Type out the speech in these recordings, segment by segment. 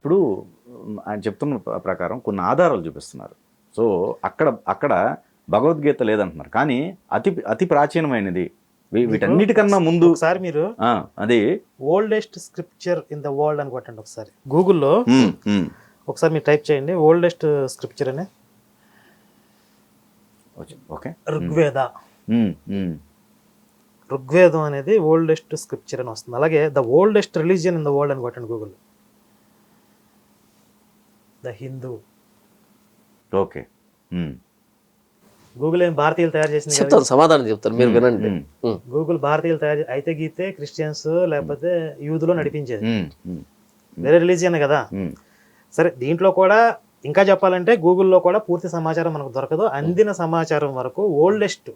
ఇప్పుడు ఆయన చెప్తున్న ప్రకారం కొన్ని ఆధారాలు చూపిస్తున్నారు. సో అక్కడ అక్కడ భగవద్గీత లేదంటున్నారు, కానీ అతి అతి ప్రాచీనమైనది వీటన్నిటికన్నా ముందు. ఒకసారి మీరు అది oldest scripture in the world అని కొట్టండి ఒకసారి గూగుల్లో. ఒకసారి మీరు టైప్ చేయండి ఓల్డెస్ట్ స్క్రిప్చర్ అని. ఓకే, ఋగ్వేద. ఋగ్వేదం అనేది ఓల్డెస్ట్ స్క్రిప్చర్ అని వస్తుంది. అలాగే the oldest religion in the world అని కొట్టండి Google. The Hindu. Okay, Google ఏం భారతీయులు తయారు చేసింది చెప్తాను, సమాధానం చెప్తాను, మీరు వినండి. గూగుల్ భారతీయులు తయారు అయితే గీతే క్రిస్టియన్స్ లేకపోతే యూదులో నడిపించేది, వేరే రిలీజియన్ కదా. సరే, దీంట్లో కూడా ఇంకా చెప్పాలంటే గూగుల్లో కూడా పూర్తి సమాచారం మనకు దొరకదు. అందిన సమాచారం వరకు ఓల్డెస్ట్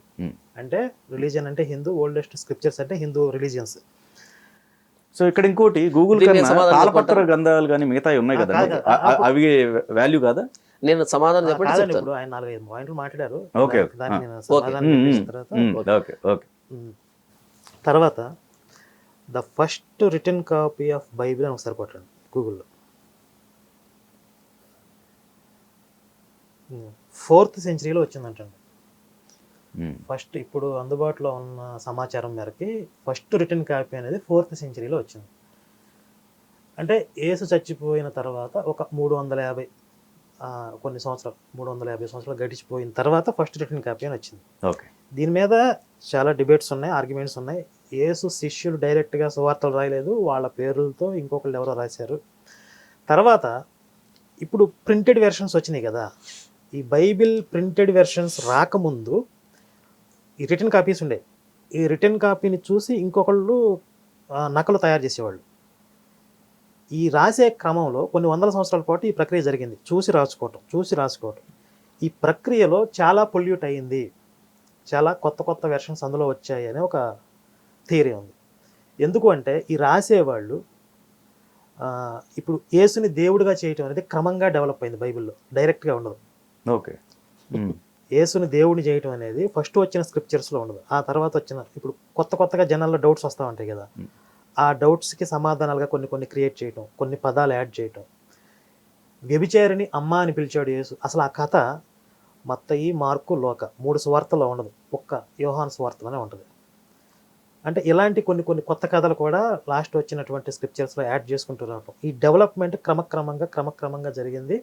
అంటే రిలీజియన్ అంటే హిందూ, ఓల్డెస్ట్ స్క్రిప్చర్స్ అంటే హిందూ రిలీజియన్స్. సో ఇక్కడ ఇంకోటి గూగుల్ తాళపత్ర గ్రంథాలు కానీ మిగతా ఉన్నాయి కదా, అవి వాల్యూ కాదా? నేను సమాధానం చెప్పండి. ఇప్పుడు ఆయన 4-5 పాయింట్లు మాట్లాడారు. తర్వాత the first return copy of Bible అని ఒకసారి కొట్టండి గూగుల్లో. 4th సెంచరీలో వచ్చిందంటండి first. ఇప్పుడు అందుబాటులో ఉన్న సమాచారం మేరకి ఫస్ట్ రిటర్న్ కాపీ అనేది 4th సెంచరీలో వచ్చింది. అంటే యేసు చచ్చిపోయిన తర్వాత ఒక 350 కొన్ని సంవత్సరాలు, 350 సంవత్సరాలు గడిచిపోయిన తర్వాత ఫస్ట్ రిటర్న్ కాపీ అని వచ్చింది. ఓకే, దీని మీద చాలా డిబేట్స్ ఉన్నాయి, ఆర్గ్యుమెంట్స్ ఉన్నాయి. యేసు శిష్యులు డైరెక్ట్గా సువార్తలు రాయలేదు, వాళ్ళ పేర్లతో ఇంకొకళ్ళు ఎవరో రాశారు. తర్వాత ఇప్పుడు ప్రింటెడ్ వెర్షన్స్ వచ్చినాయి కదా, ఈ బైబిల్ ప్రింటెడ్ వెర్షన్స్ రాకముందు ఈ రిటర్న్ కాపీస్ ఉండే. ఈ రిటర్న్ కాపీని చూసి ఇంకొకళ్ళు నకలు తయారు చేసేవాళ్ళు. ఈ రాసే క్రమంలో కొన్ని వందల సంవత్సరాల పాటు ఈ ప్రక్రియ జరిగింది, చూసి రాసుకోవటం. ఈ ప్రక్రియలో చాలా పొల్యూట్ అయ్యింది, చాలా కొత్త వెర్షన్స్ అందులో వచ్చాయి అనే ఒక థియరీ ఉంది. ఎందుకు అంటే ఈ రాసేవాళ్ళు ఇప్పుడు యేసుని దేవుడిగా చేయటం అనేది క్రమంగా డెవలప్ అయింది బైబిల్లో, డైరెక్ట్గా ఉండదు. ఓకే, యేసుని దేవుడిని చేయటం అనేది ఫస్ట్ వచ్చిన స్క్రిప్చర్స్లో ఉండదు. ఆ తర్వాత వచ్చిన ఇప్పుడు కొత్తగా జనాల్లో డౌట్స్ వస్తూ ఉంటాయి కదా, ఆ డౌట్స్కి సమాధానాలుగా కొన్ని క్రియేట్ చేయటం, కొన్ని పదాలు యాడ్ చేయటం. వ్యభిచారిని అమ్మ అని పిలిచాడు యేసు, అసలు ఆ కథ మత్తయి, మార్కు, లూకా 3 సువార్తల్లో ఉండదు, ఒక్క యోహాను సువార్తలోనే ఉంటుంది. అంటే ఇలాంటి కొన్ని కొత్త కథలు కూడా లాస్ట్ వచ్చినటువంటి స్క్రిప్చర్స్లో యాడ్ చేసుకుంటూ రావటం. ఈ డెవలప్మెంట్ క్రమక్రమంగా జరిగింది.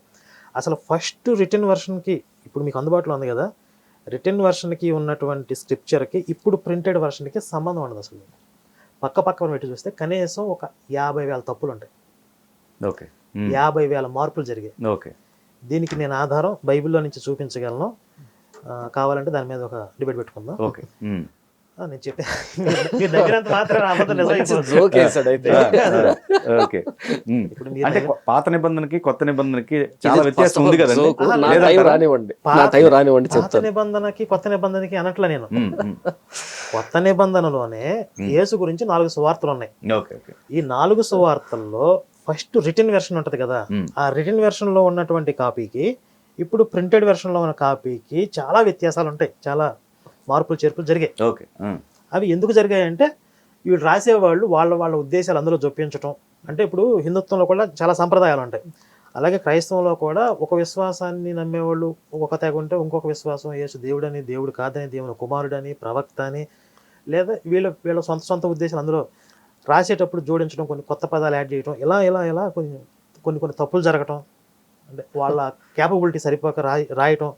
అసలు ఫస్ట్ రిటర్న్ వెర్షన్కి ఇప్పుడు మీకు అందుబాటులో ఉంది కదా, రిటర్న్ వెర్షన్కి ఉన్నటువంటి స్క్రిప్చర్కి ఇప్పుడు ప్రింటెడ్ వెర్షన్కి సంబంధం ఉండదు. అసలు పక్కన పెట్టి చూస్తే కనీసం ఒక 50,000 తప్పులు ఉంటాయి. ఓకే, 50,000 మార్పులు జరిగాయి. ఓకే, దీనికి నేను ఆధారం బైబిల్లో నుంచి చూపించగలను, కావాలంటే దాని మీద ఒక డిబేట్ పెట్టుకుందాం. ఓకే, నేను చెప్పే మీ దగ్గర మాత్రం అంటే పాత నిబంధనకి కొత్త నిబంధనకి చాలా వ్యత్యాసం ఉంది కదా. పాత నిబంధనకి కొత్త నిబంధనకి అనట్లా నేను. కొత్త నిబంధనలోనే యేసు గురించి 4 సువార్తలు ఉన్నాయి. ఈ 4 సువార్తల్లో ఫస్ట్ రిటర్న్ వెర్షన్ ఉంటది కదా, ఆ రిటర్న్ వెర్షన్ లో ఉన్నటువంటి కాపీకి ఇప్పుడు ప్రింటెడ్ వెర్షన్ లో ఉన్న కాపీకి చాలా వ్యత్యాసాలు ఉంటాయి, చాలా మార్పులు చేర్పులు జరిగాయి. అవి ఎందుకు జరిగాయంటే వీళ్ళు రాసేవాళ్ళు వాళ్ళ ఉద్దేశాలు అందులో జొప్పించటం. అంటే ఇప్పుడు హిందుత్వంలో కూడా చాలా సంప్రదాయాలు ఉంటాయి, అలాగే క్రైస్తవంలో కూడా ఒక విశ్వాసాన్ని నమ్మేవాళ్ళు ఒక తెగ ఉంటే, ఇంకొక విశ్వాసం యేసు దేవుడని, దేవుడు కాదని, దేవుని కుమారుడని, ప్రవక్త అని, లేదా వీళ్ళ సొంత ఉద్దేశాలు అందులో రాసేటప్పుడు జోడించడం, కొన్ని కొత్త పదాలు యాడ్ చేయడం, ఇలా కొన్ని తప్పులు జరగటం, అంటే వాళ్ళ క్యాపబిలిటీ సరిపోక రాయటం,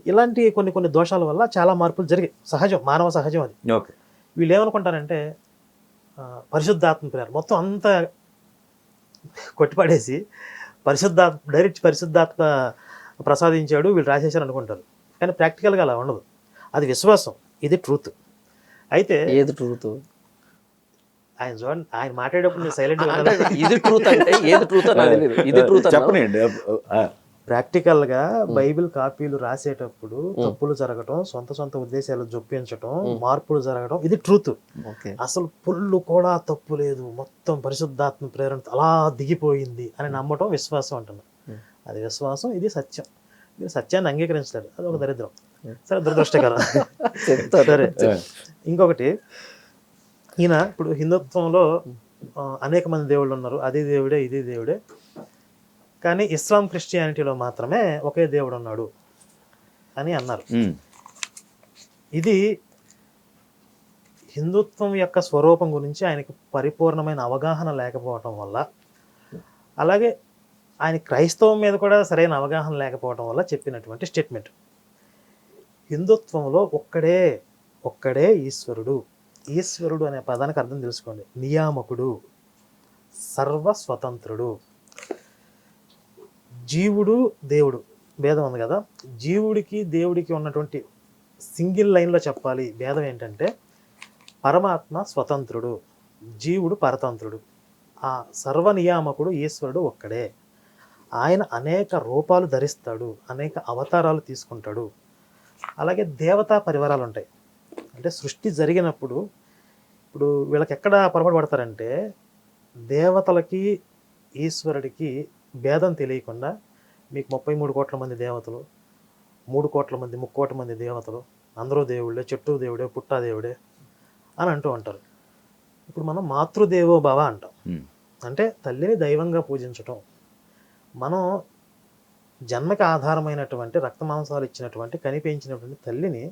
ఇలాంటి కొన్ని దోషాల వల్ల చాలా మార్పులు జరిగాయి. సహజం, మానవ సహజం అది. వీళ్ళు ఏమనుకుంటారంటే పరిశుద్ధాత్మ ప్రేరణ మొత్తం అంతా కొట్టిపడేసి డైరెక్ట్ పరిశుద్ధాత్మ ప్రసాదించాడు వీళ్ళు రాసేసారు అనుకుంటారు. కానీ ప్రాక్టికల్గా అలా ఉండదు. అది విశ్వాసం, ఇది ట్రూత్. అయితే ఏది ట్రూత్? ఆయన చూడండి, ఆయన మాట్లాడేటప్పుడు నేను సైలెంట్ ఇది ట్రూత్ అంటే ఏది ట్రూత్ అనేది ఇది ట్రూత్ చెప్పండి. ప్రాక్టికల్ గా బైబిల్ కాపీలు రాసేటప్పుడు తప్పులు జరగటం, సొంత ఉద్దేశాలు జొప్పించటం, మార్పులు జరగడం, ఇది ట్రూత్. అసలు పుల్లు కూడా తప్పు లేదు, మొత్తం పరిశుద్ధాత్మ ప్రేరణ అలా దిగిపోయింది అని నమ్మటం విశ్వాసం అంటున్నాం. అది విశ్వాసం, ఇది సత్యం. మీరు సత్యాన్ని అంగీకరించలేరు, అది ఒక దరిద్రం. సరే, దురదృష్టకరం. సరే, ఇంకొకటి, ఈయన ఇప్పుడు హిందుత్వంలో అనేక మంది దేవుళ్ళు ఉన్నారు, అది దేవుడే ఇది దేవుడే. కానీ ఇస్లాం క్రిస్టియానిటీలో మాత్రమే ఒకే దేవుడు ఉన్నాడు అని అన్నారు. ఇది హిందుత్వం యొక్క స్వరూపం గురించి ఆయనకి పరిపూర్ణమైన అవగాహన లేకపోవటం వల్ల, అలాగే ఆయన క్రైస్తవం మీద కూడా సరైన అవగాహన లేకపోవటం వల్ల చెప్పినటువంటి స్టేట్మెంట్. హిందుత్వంలో ఒక్కడే ఈశ్వరుడు. ఈశ్వరుడు అనే పదానికి అర్థం తెలుసుకోండి. నియామకుడు, సర్వస్వతంత్రుడు. జీవుడు దేవుడు భేదం ఉంది కదా, జీవుడికి దేవుడికి ఉన్నటువంటి సింగిల్ లైన్లో చెప్పాలి భేదం ఏంటంటే, పరమాత్మ స్వతంత్రుడు, జీవుడు పరతంత్రుడు. ఆ సర్వనియామకుడు ఈశ్వరుడు ఒక్కడే. ఆయన అనేక రూపాలు ధరిస్తాడు, అనేక అవతారాలు తీసుకుంటాడు. అలాగే దేవతా పరివారాలు ఉంటాయి. అంటే సృష్టి జరిగినప్పుడు ఇప్పుడు వీళ్ళకి ఎక్కడ పొరపాటు పడతారంటే, దేవతలకి ఈశ్వరుడికి భేదం తెలియకుండా మీకు 33 కోట్ల మంది దేవతలు, 3 కోట్ల మంది, 3 కోట్ల మంది దేవతలు, అందరూ దేవుళ్ళే, చెట్టు దేవుడే, పుట్టా దేవుడే అని అంటూ ఉంటారు. ఇప్పుడు మనం మాతృదేవో భవ అంటాం. అంటే తల్లిని దైవంగా పూజించటం. మనం జన్మకి ఆధారమైనటువంటి రక్తమాంసాలు ఇచ్చినటువంటి కనిపించినటువంటి తల్లిని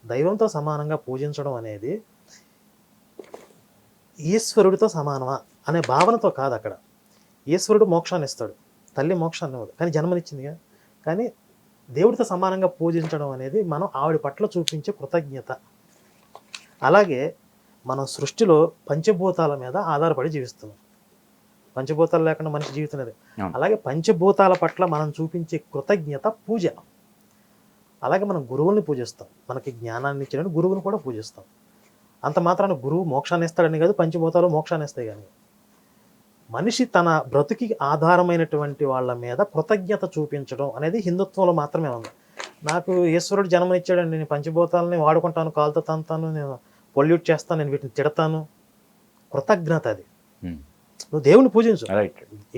దైవంతో సమానంగా పూజించడం అనేది ఈశ్వరుడితో సమానమా అనే భావనతో కాదు. అక్కడ ఈశ్వరుడు మోక్షాన్ని ఇస్తాడు, తల్లి మోక్షాన్ని ఇవ్వదు, కానీ జన్మనిచ్చిందిగా. కానీ దేవుడితో సమానంగా పూజించడం అనేది మనం ఆవిడ పట్ల చూపించే కృతజ్ఞత. అలాగే మనం సృష్టిలో పంచభూతాల మీద ఆధారపడి జీవిస్తున్నాం. పంచభూతాలు లేకుండా మనిషి జీవితం లేదు. అలాగే పంచభూతాల పట్ల మనం చూపించే కృతజ్ఞత పూజ. అలాగే మనం గురువుల్ని పూజిస్తాం. మనకి జ్ఞానాన్ని ఇచ్చిన గురువుని కూడా పూజిస్తాం. అంత మాత్రాన గురువు మోక్షాన్ని ఇస్తాడని కాదు, పంచభూతాలు మోక్షాన్ని ఇస్తాయి. కానీ మనిషి తన బ్రతుకి ఆధారమైనటువంటి వాళ్ళ మీద కృతజ్ఞత చూపించడం అనేది హిందుత్వంలో మాత్రమే ఉంది. నాకు ఈశ్వరుడు జన్మనిచ్చాడండి, నేను పంచభూతాలని వాడుకుంటాను, కాలుతో తంతాను, నేను పొల్యూట్ చేస్తాను, నేను వీటిని తిడతాను, కృతజ్ఞత అది. నువ్వు దేవుని పూజించు,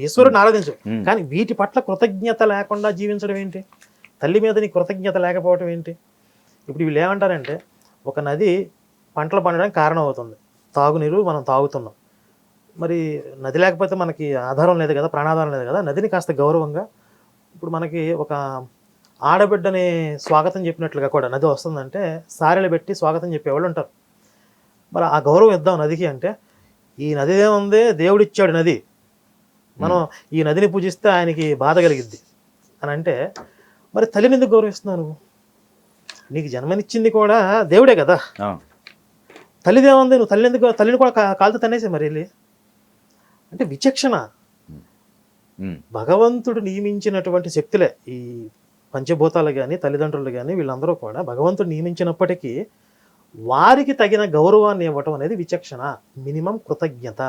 ఈశ్వరుడిని ఆరాధించు, కానీ వీటి పట్ల కృతజ్ఞత లేకుండా జీవించడం ఏంటి? తల్లి మీద నీ కృతజ్ఞత లేకపోవడం ఏంటి? ఇప్పుడు వీళ్ళు ఏమంటారంటే, ఒక నది పంటలు పండడానికి కారణం అవుతుంది, తాగునీరు మనం తాగుతున్నాం. మరి నది లేకపోతే మనకి ఆధారం లేదు కదా, ప్రాణాధారం లేదు కదా. నదిని కాస్త గౌరవంగా, ఇప్పుడు మనకి ఒక ఆడబిడ్డని స్వాగతం చెప్పినట్లుగా కూడా నది వస్తుందంటే సారెలు పెట్టి స్వాగతం చెప్పేవాళ్ళు ఉంటారు. మరి ఆ గౌరవం ఇద్దాం నదికి అంటే, ఈ నది ఏముంది, దేవుడిచ్చాడు నది, మనం ఈ నదిని పూజిస్తే ఆయనకి బాధ కలిగిద్ది అని అంటే, మరి తల్లిని ఎందుకు గౌరవిస్తున్నావు నువ్వు? నీకు జన్మనిచ్చింది కూడా దేవుడే కదా. తల్లిదేముంది, నువ్వు తల్లిని కూడా కాలుతో తన్నేసి మరి వెళ్ళి అంటే విచక్షణ. భగవంతుడు నియమించినటువంటి శక్తులే ఈ పంచభూతాలు కానీ తల్లిదండ్రులు కానీ వీళ్ళందరూ కూడా భగవంతుడు నియమించినప్పటికీ వారికి తగిన గౌరవాన్ని ఇవ్వటం అనేది విచక్షణ, మినిమం కృతజ్ఞత.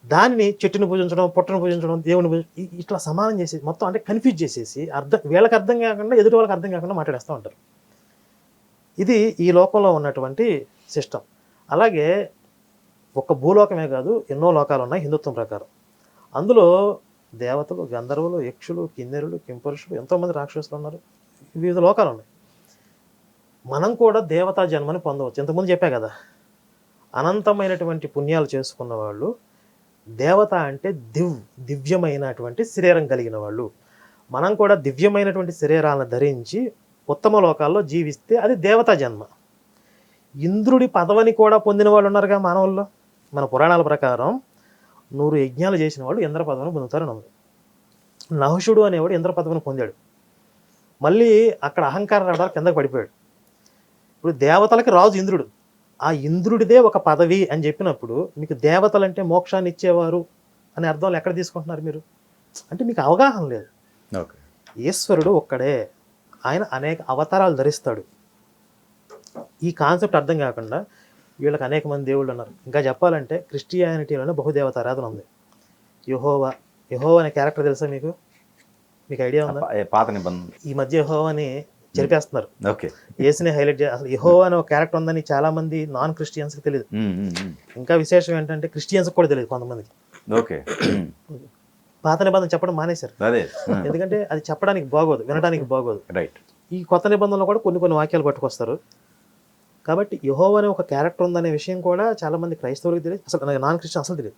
దానిని చెట్టుని పూజించడం, పుట్టను పూజించడం, దేవుని ఇట్లా సమానం చేసేసి మొత్తం అంటే కన్ఫ్యూజ్ చేసేసి వీళ్ళకి అర్థం కాకుండా ఎదుటి వాళ్ళకి అర్థం కాకుండా మాట్లాడేస్తూ ఉంటారు. ఇది ఈ లోకంలో ఉన్నటువంటి సిస్టమ్. అలాగే ఒక్క భూలోకమే కాదు, ఎన్నో లోకాలు ఉన్నాయి హిందుత్వం ప్రకారం. అందులో దేవతలు, గంధర్వులు, యక్షులు, కిన్నెరులు, కింపురుషులు, ఎంతోమంది రాక్షసులు ఉన్నారు, వివిధ లోకాలు ఉన్నాయి. మనం కూడా దేవతా జన్మని పొందవచ్చు. ఇంతకుముందు చెప్పా కదా, అనంతమైనటువంటి పుణ్యాలు చేసుకున్న వాళ్ళు దేవత అంటే దివ్యమైనటువంటి శరీరం కలిగిన వాళ్ళు. మనం కూడా దివ్యమైనటువంటి శరీరాలను ధరించి ఉత్తమ లోకాల్లో జీవిస్తే అది దేవతా జన్మ. ఇంద్రుడి పదవిని కూడా పొందిన వాళ్ళు ఉన్నారుగా మానవుల్లో. మన పురాణాల ప్రకారం 100 యజ్ఞాలు చేసిన వాళ్ళు ఇంద్ర పదవిని పొందుతారని ఉంది. నహుషుడు అనేవాడు ఇంద్ర పదవిని పొందాడు. మళ్ళీ అక్కడ అహంకారం రావడానికి కిందకు పడిపోయాడు. ఇప్పుడు దేవతలకి రాజు ఇంద్రుడు, ఆ ఇంద్రుడిదే ఒక పదవి అని చెప్పినప్పుడు మీకు దేవతలంటే మోక్షాన్ని ఇచ్చేవారు అనే అర్థంలో ఎక్కడ తీసుకుంటున్నారు మీరు? అంటే మీకు అవగాహన లేదు. ఈశ్వరుడు ఒక్కడే, ఆయన అనేక అవతారాలు ధరిస్తాడు. ఈ కాన్సెప్ట్ అర్థం కాకుండా వీళ్ళకి అనేక మంది దేవుళ్ళు ఉన్నారు. ఇంకా చెప్పాలంటే క్రిస్టియానిటీలోనే బహుదేవత ఆరాధన ఉంది. యెహోవా అనే క్యారెక్టర్ తెలుసా మీకు? మీకు ఐడియా ఉందా? పాత నిబంధన ఈ మధ్య యెహోవాని చెరిపేస్తున్నారు. యేసుని హైలైట్ అసలు యెహోవా అనే ఒక క్యారెక్టర్ ఉందని చాలా మంది నాన్ క్రిస్టియన్స్కి తెలియదు. ఇంకా విశేషం ఏంటంటే క్రిస్టియన్స్ కూడా తెలియదు కొంతమందికి. పాత నిబంధన చెప్పడం మానేశారు, ఎందుకంటే అది చెప్పడానికి బాగోదు, వినడానికి బాగోదు. ఈ కొత్త నిబంధనలో కూడా కొన్ని వాక్యాలు పట్టుకొస్తారు. కాబట్టి యెహోవా అనే ఒక క్యారెక్టర్ ఉందనే విషయం కూడా చాలా మంది క్రైస్తవులకు తెలియదు, అసలు నాన్ క్రిస్టియన్ అసలు తెలియదు.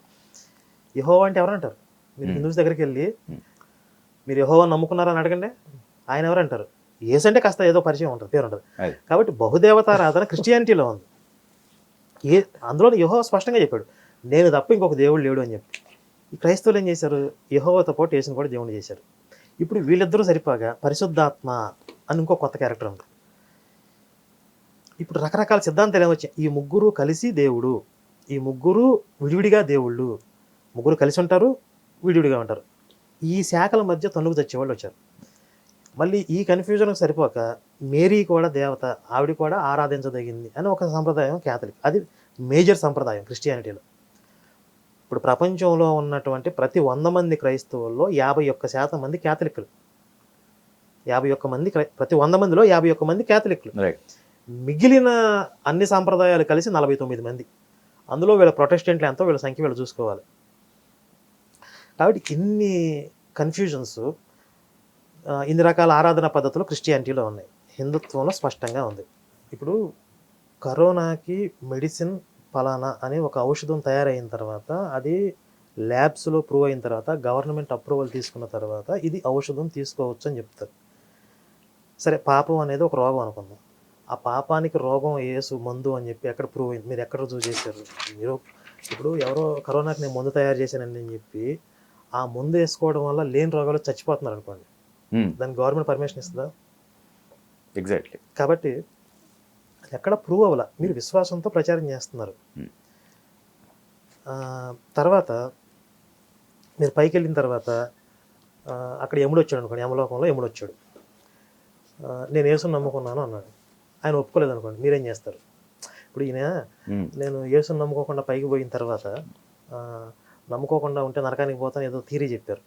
యెహోవా అంటే ఎవరంటారు? మీరు హిందూస్ దగ్గరికి వెళ్ళి మీరు యెహోవాను నమ్ముకున్నారా అని అడగండి, ఆయన ఎవరు అంటారు? యేసు అంటే కాస్త ఏదో పరిచయం ఉంటుంది, పేరు ఉంటుంది. అది. కాబట్టి బహుదేవతారాధన క్రిస్టియానిటీలో ఉంది. అందులో యెహోవా స్పష్టంగా చెప్పాడు, నేను తప్ప ఇంకొక దేవుడు లేడు అని చెప్పి. ఈ క్రైస్తవులు ఏం చేశారు? యెహోవాతో పాటు యేసుని కూడా దేవుడిని చేశారు. ఇప్పుడు వీళ్ళిద్దరూ సరిపోగా పరిశుద్ధాత్మ అని ఇంకో కొత్త క్యారెక్టర్ ఉంది. ఇప్పుడు రకరకాల సిద్ధాంతాలు ఏమొచ్చాయి? ఈ ముగ్గురు కలిసి దేవుడు, ఈ ముగ్గురు విడివిడిగా దేవుళ్ళు, ముగ్గురు కలిసి ఉంటారు, విడివిడిగా ఉంటారు. ఈ శాఖల మధ్య తనుగు తెచ్చేవాళ్ళు వచ్చారు. మళ్ళీ ఈ కన్ఫ్యూజన్కి సరిపోక మేరీ కూడా దేవత, ఆవిడ కూడా ఆరాధించదగింది అని ఒక సంప్రదాయం క్యాథలిక్. అది మేజర్ సంప్రదాయం క్రిస్టియానిటీలో. ఇప్పుడు ప్రపంచంలో ఉన్నటువంటి ప్రతి 100 మంది క్రైస్తవుల్లో 51% మంది క్యాథలిక్లు. 51 మంది ప్రతి 100 మందిలో 51 మంది క్యాథలిక్లు. రైట్. మిగిలిన అన్ని సాంప్రదాయాలు కలిసి 49 మంది. అందులో వీళ్ళ ప్రొటెస్టెంట్లు ఎంతో, వీళ్ళ సంఖ్య వీళ్ళు చూసుకోవాలి. కాబట్టి ఇన్ని కన్ఫ్యూజన్స్, ఇన్ని రకాల ఆరాధన పద్ధతులు క్రిస్టియానిటీలో ఉన్నాయి. హిందుత్వంలో స్పష్టంగా ఉంది. ఇప్పుడు కరోనాకి మెడిసిన్ ఫలానా అని ఒక ఔషధం తయారైన తర్వాత, అది ల్యాబ్స్లో ప్రూవ్ అయిన తర్వాత, గవర్నమెంట్ అప్రూవల్ తీసుకున్న తర్వాత ఇది ఔషధం తీసుకోవచ్చు అని చెప్తారు. సరే, పాపం అనేది ఒక రోగం అనుకుందాం. ఆ పాపానికి రోగం యేసు మందు అని చెప్పి ఎక్కడ ప్రూవ్ అయింది? మీరు ఎక్కడ రుజువు చేశారు? మీరు ఇప్పుడు ఎవరో కరోనాకి నేను మందు తయారు చేశానండి అని చెప్పి ఆ మందు వేసుకోవడం వల్ల లేని రోగాలు చచ్చిపోతున్నారు అనుకోండి, దానికి గవర్నమెంట్ పర్మిషన్ ఇస్తుందా? ఎగ్జాక్ట్లీ. కాబట్టి అది ఎక్కడ ప్రూవ్ అవ్వాల, మీరు విశ్వాసంతో ప్రచారం చేస్తున్నారు. తర్వాత మీరు పైకి వెళ్ళిన తర్వాత అక్కడ యముడు వచ్చాడు అనుకోండి, యమలోకంలో యముడు వచ్చాడు, నేను యేసుని నమ్ముకున్నాను అన్నాడు. ఆయన ఒప్పుకోలేదు అనుకోండి, మీరేం చేస్తారు? ఇప్పుడు ఈయన నేను యేసుని నమ్ముకోకుండా పైకి పోయిన తర్వాత నమ్ముకోకుండా ఉంటే నరకానికి పోతాను ఏదో థీరీ చెప్పారు,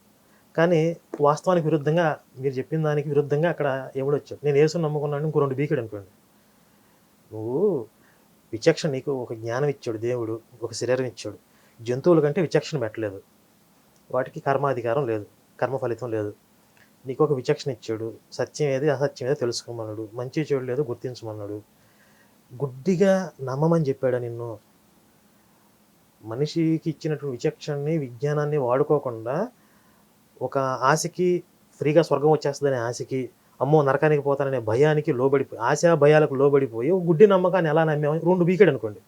కానీ వాస్తవానికి విరుద్ధంగా, మీరు చెప్పిన దానికి విరుద్ధంగా అక్కడ యముడు వచ్చాడు. నేను యేసుని నమ్ముకున్నాను, ఇంకో 2 బీకాడు అనుకోండి. నువ్వు విచక్షణ, నీకు ఒక జ్ఞానం ఇచ్చాడు దేవుడు, ఒక శరీరం ఇచ్చాడు. జంతువుల కంటే విచక్షణ పెట్టలేదు, వాటికి కర్మాధికారం లేదు, కర్మ ఫలితం లేదు. నీకు ఒక విచక్షణ ఇచ్చాడు, సత్యం ఏది అసత్యం ఏదో తెలుసుకోమన్నాడు, మంచి చెడు లేదు గుర్తించమన్నాడు. గుడ్డిగా నమ్మమని చెప్పాడా నిన్ను? మనిషికి ఇచ్చినటువంటి విచక్షణని, విజ్ఞానాన్ని వాడుకోకుండా ఒక ఆశకి, ఫ్రీగా స్వర్గం వచ్చేస్తుందనే ఆశకి, అమ్మో నరకానికి పోతాననే భయానికి లోబడిపోయి, ఆశా భయాలకు లోబడిపోయి గుడ్డి నమ్మకాన్ని ఎలా నమ్మామని 2 బీకాడు అనుకోండి.